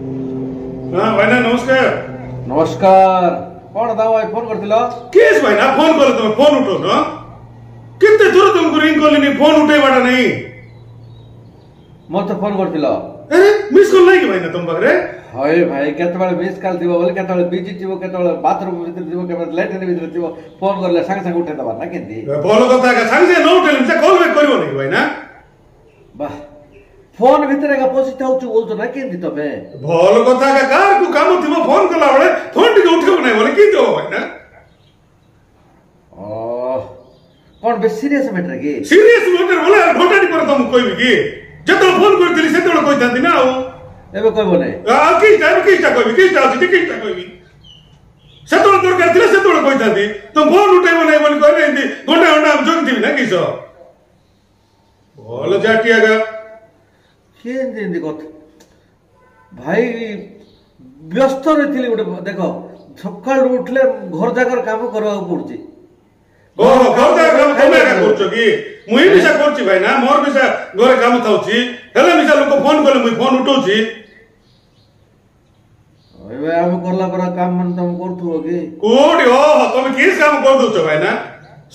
हाँ भाईना नमस्कार। नमस्कार। कौन था भाई फोन करथिलो? केस भाईना फोन करो तुम फोन उठो ना। कितने दूर तुमको रिंग कॉल नहीं फोन उठे वाला नहीं। मत फोन करथिलो। अरे मिस कॉल नहीं कि भाईना तुम पाखरे? हाय भाई केतबेले मिस कॉल दिबो बोले केतबेले बिजी थिबो केतबेले बाथरूम भीतर थिबो केतबेले लैट्रिन भीतर थिबो फोन करले संग संग उठे दबा ना केंदी। बोलो कथा का संग से न उठे मिसा कॉल बैक करिवो नहीं भाईना। वाह फोन भीतर का पसी थाउछु बोलतो ना केंदी तमे। बोलो कथा का कार को काम थिबो फोन कला बळे फोन टिके उठिबो नहीं बोले की दो भाईना। ओ कोन बे सीरियस मैटर की? सीरियस मैटर बोले घोटाडी पर तुम कोई की जतो फोन करथिली सेतो कोइ थांती ना आओ एबे कहबो नै आ किटा कहबी सेतो दरकार थिले सेतो कोइ थांती तुम फोन उठाइबो नै बोली कहने एंती घंटा घंटा हम जोग थिबी ना किसो बोलो जाटियागा केंदी एंदी कथ भाई व्यस्त रहिथिली उठे देखो सकाळ उठले घर जाकर काम करबा पड़ची। ओहो घर जाकर काम तमे का करछो की मुई बिसा करछि भाई ना मोर बिसा घरे काम थाउछि हेले मिसा लोक फोन करले मुई फोन उठौछि एबे हम करला पर काम मन तुम करथु की कोडी ओहो तमे किस काम कर दोछ भाई ना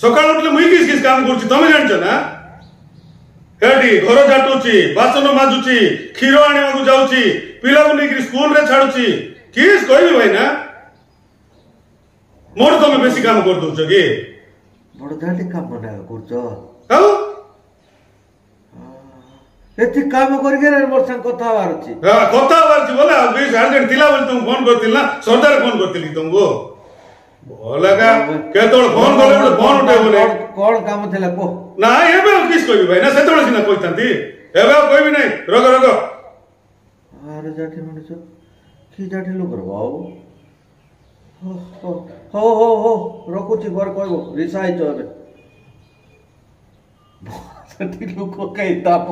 सकाळ उठले मुई किस काम करछि तमे जानछ ना हेडी घर जाटुछि बासन माजुछि खीरो आनिबा को जाउछि पिला को नेकरी स्कूल रे छाडुछि किस कहबी भाई ना मोर तमे बेसी काम कर दोछ की बड़ दाटी काम बना करछो हाउ एति काम करके रे मोर संग कथा बार अछि कथा बार छी बोला बीस अर्जेंट थिला बोल तुम फोन करथिल ना सरदार फोन करथिली तुमको बोलागा केतोळ फोन करले फोन उठे बोले कोन काम थिला को ना एबे किस कहबी भाई ना सेतोळ सिना कहतांती एबे कहबी नै रगो रगो अरे जाठी मनुष्य की जाठी लोक बाबू हो रखुची बर कहबो रिसाई चबे ठीक लोक कई ताप